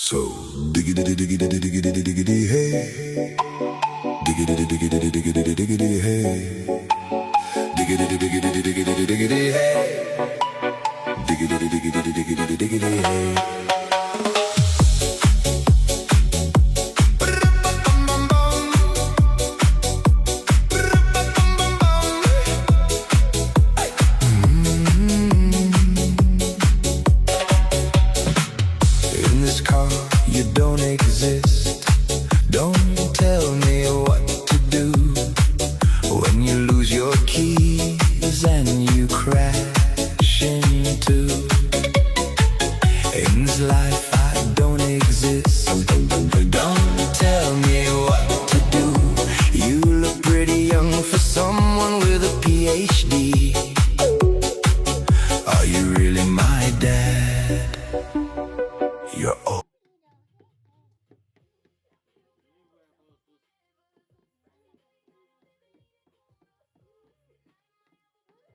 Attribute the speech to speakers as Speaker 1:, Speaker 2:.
Speaker 1: So diggity diggity diggity diggity hey, diggity diggity diggity diggity hey, diggity diggity diggity diggity hey, diggity diggity diggity diggity hey. In this car, you don't exist. Don't tell me what to do. When you lose your keys,